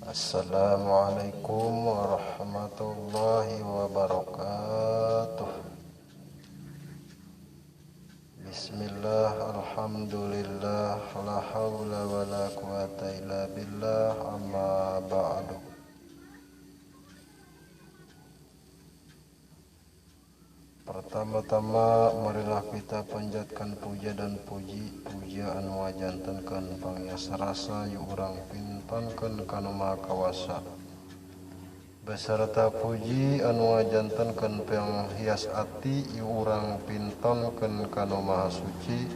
Assalamualaikum warahmatullahi wabarakatuh. Bismillah, alhamdulillah, la hawla wa la quwata illa billah, amma ba'du. Pertama-tama marilah kita panjatkan puja dan puji-pujian wajantenkeun pangiasa rasa yu urang pintonkeun kana Maha Kawasa. Beserta puji anu wajantenkeun panghias ati yu urang pintonkeun kana Maha Suci.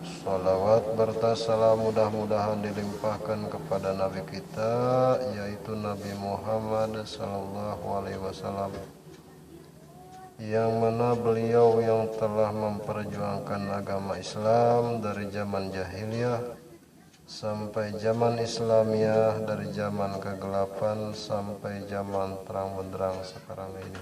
Shalawat berta salam mudah-mudahan dilimpahkan kepada Nabi kita, yaitu Nabi Muhammad sallallahu alaihi wasallam, yang mana beliau yang telah memperjuangkan agama Islam dari zaman jahiliyah sampai zaman Islamiyah, dari zaman kegelapan sampai zaman terang benderang sekarang ini.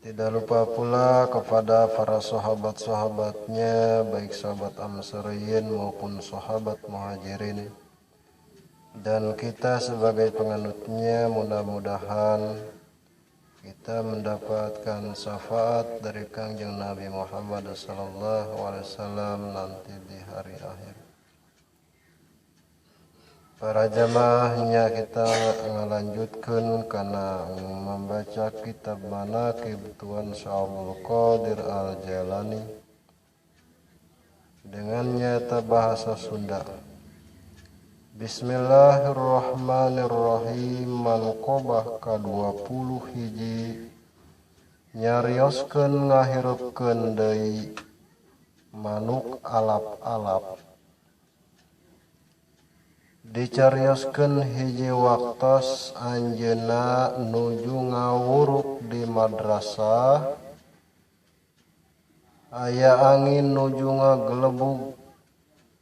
Tidak lupa pula kepada para sahabat-sahabatnya, baik sahabat Ansariyin maupun sahabat Muhajirin, dan kita sebagai penganutnya. Mudah-mudahan kita mendapatkan syafaat dari Kangjeng Nabi Muhammad SAW nanti di hari akhir. Para jamaahnya kita melanjutkan karena membaca kitab Manaqib Tuan Syaikhul Qadir Al-Jailani dengan nyata bahasa Sunda. Bismillahirrahmanirrahim. Manqobah ka-20 hiji nyarioskeun ngahirupkeun deui manuk alap-alap. Dicarioskeun hiji waktos anjeunna nuju ngawuruk di madrasah, aya angin nuju ngagelebug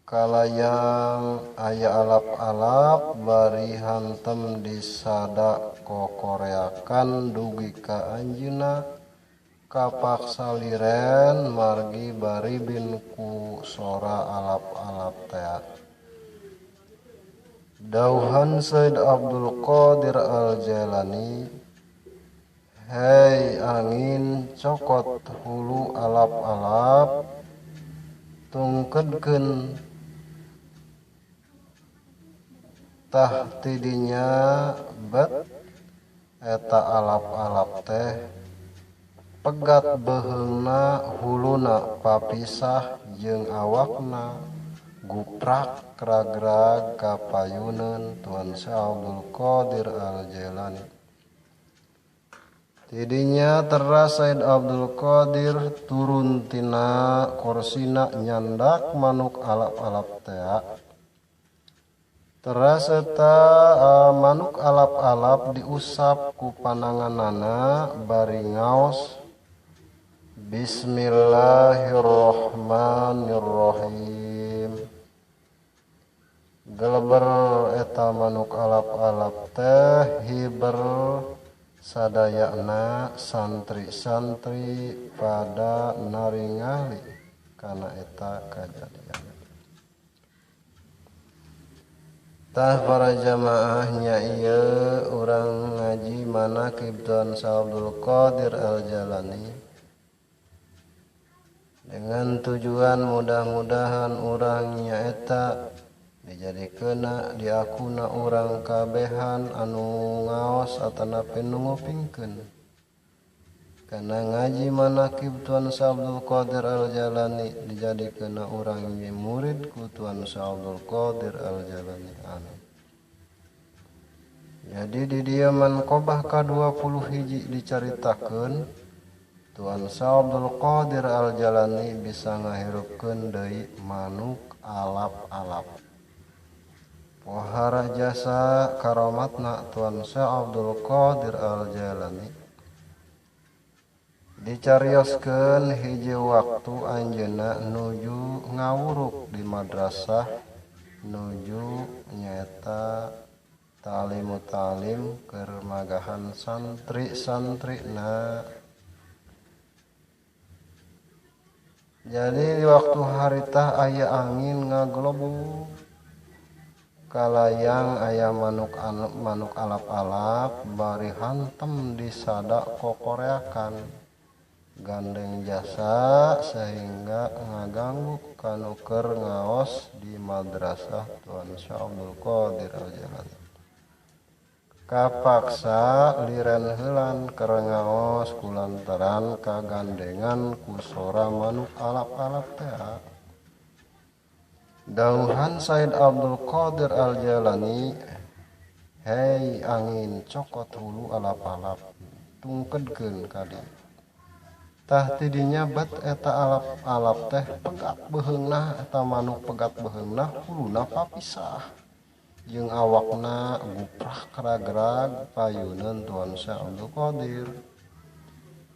kalayang aya alap-alap bari hantem disada kokoreakan dugi ka anjeunna kapaksa liren margi bari bin ku sora alap-alap teh. Dauhan Said Abdul Qadir Al-Jailani, hei angin cokot hulu alap-alap, tungkedkeun tah tidinya bet eta alap-alap teh pegat beheungna huluna papisah jeung awakna guprak ragrag kapayuneun Tuan Syekh Abdul Qadir Al-Jailani. Tidinya teras Said Abdul Qadir turun tina korsina nyandak manuk alap-alap teh. Teras eta manuk alap-alap diusap ku pananganana bari ngaos Bismillahirrahmanirrahim. Geleber eta manuk alap-alap teh hiber sadayana santri-santri pada naringali kana eta kajadian. Tah para jamaahnya ieu urang ngaji Manaqib Tuan Syekh Abdul Qadir Al-Jailani dengan tujuan mudah-mudahan urangnya eta dijadikeunna diakuna urang kabehan anu ngaos atanapi nu ngupingkeun kana ngaji Manaqib Tuan Syekh Abdul Qadir Al-Jailani, dijadikeunna urang murid ku Tuan Syekh Abdul Qadir Al-Jailani. Jadi di dieu manqobah ka-20 hiji dicaritakeun Tuan Syekh Abdul Qadir Al-Jailani bisa ngahirupkeun deui manuk alap-alap. Pohara jasa karomatna Tuan Syekh Abdul Qadir Al-Jailani dicarioskeun hiji waktu anjeunna nuju ngawuruk di madrasah, nuju nyaeta ta'lim keur magahan santri-santrina. Jadi di waktu haritah aya angin ngagelebug kalayang aya manuk alap-alap bari hantem disada kokoreakan gandeng jasa sehingga ngaganggu kanu keur ngaos di madrasah Tuan Syah Abdul Qadir Al-Jailani. Kapaksa liren heulan keur ngaos kulantaran kagandengan ku sora manuk alap-alap teh. Dauhan Said Abdul Qadir Al-Jailani, hei angin cokot hulu alap-alap tungkedkeun ka dieu. Tah tidinya bet eta alap-alap teh pegat beheungna, eta manuk pegat beheungna huluna papisah jeung awakna guprah keragrag payuneun Tuan Syah Abdul Qadir.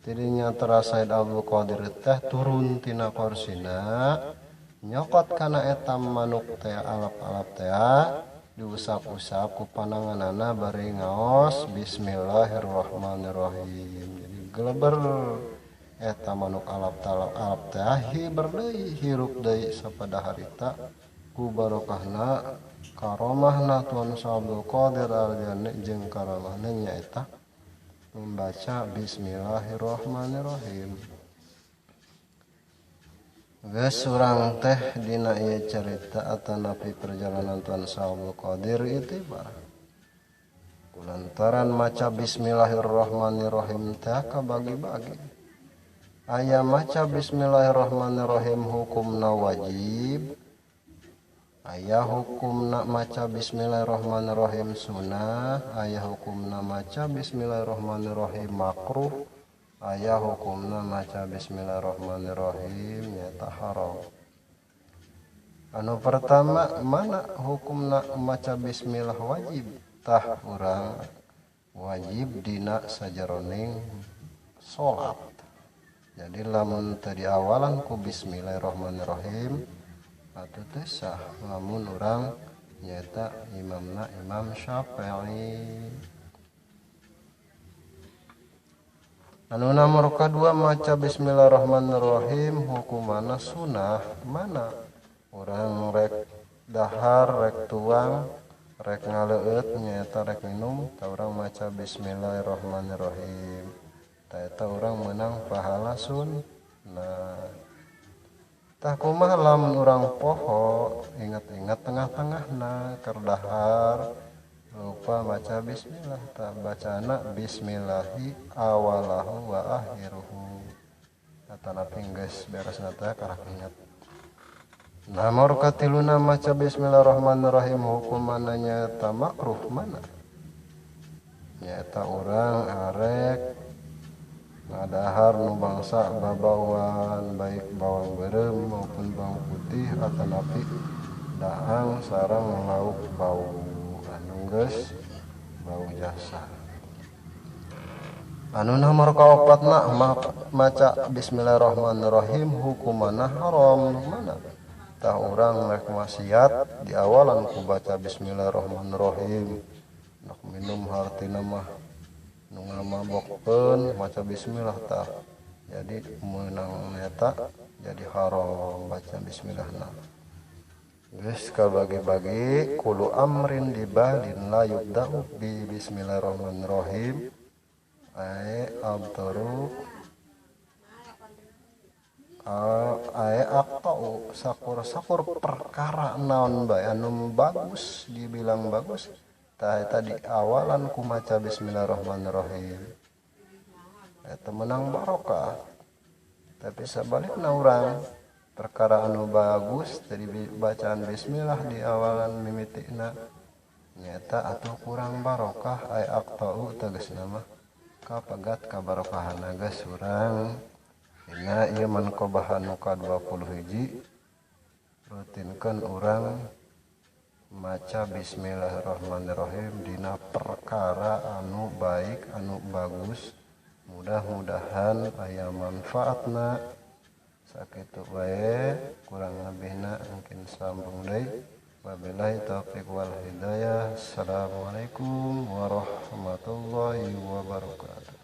Tidinya terasa Said Abdul Qadir teh turun tina korsina nyokot kana eta manuk teh alap-alap teh diusap-usap ku pananganana bari ngaos Bismillahirrahmanirrahim. Jadi geleber eta manuk alap teh hiber deui hirup deui sapada harita ku barokahna karomahna Tuan Syah Abdul Qadir Al-Jailani jeung karomahna nyaeta membaca Bismillahirrahmanirrahim. Geus urang teh dina ieu carita atanapi perjalanan Tuan Syah Abdul Qadir itibar. Kulantaran maca Bismillahirrahmanirrahim teh kabagi-bagi. Aya maca Bismillahirrahmanirrahim hukumna wajib, aya hukumna maca Bismillahirrahmanirrahim sunnah, aya hukumna maca Bismillahirrahmanirrahim makruh, aya hukumna maca Bismillahirrahmanirrahim nyata haram. Anu pertama mana hukumna maca bismillah wajib? Tah urang wajib dina sajaroning salat. Jadi lamun tadi awalan ku Bismillahirrahmanirrahim atuh teh sah lamun urang nyata imamna Imam Syafi'i. Anu nomor kedua maca Bismillahirrahmanirrahim hukumana sunnah mana? Urang rek dahar rek tuang rek ngaleueut nyata rek minum tah urang maca Bismillahirrahmanirrahim. Tah eta urang meunang pahala sunnah. Tah kumaha lamun urang poho ingat-ingat tengah-tengahna keur dahar lupa baca bismillah tah bacana bismillahi awalahu wa akhiruhu. Atanapi geus beresna teh karak ingat. Nomor katiluna maca bismillahirrahmanirrahim hukumanna nyaeta makruh mana? Nyaeta urang arek ngadahar nu bangsa babauan baik bawang beureum maupun bawang putih atanapi daang sareng lauk bau anu geus bau jasa. Anu nomor kaopatna maca bismillahirrahmanirrahim hukumanna haram mana? Tah urang rek maksiat di awalan ku baca bismillahirrahmanirrahim nak minum hartina mah nu ngamabokkeun maca bismillah tah jadi meunang eta jadi haram baca bismillahna. Geus kabagi-bagi kulu amrin dibalin la yubda'u bi bismillahirrahmanirrahim ay abtaru ay aqta'u sakur perkara naon bae anu bagus dibilang bagus tah eta di awalan ku maca bismillahirrahmanirrahim eta menang barokah. Tapi sabalikna urang perkara anu bagus tadi bacaan bismillah di awalan mimitina nyata atuh kurang barokah ay aqta'u tegasna mah kapagat kabarokahana geus urang dina ieu manqobah anu ka-21 rutinkeun urang maca bismillahirrahmanirrahim dina perkara anu baik anu bagus mudah-mudahan aya manfaatna sakitu bae kurang lebihna mungkin sambung deui wabillahi taufiq wal hidayah. Assalamualaikum warahmatullahi wabarakatuh.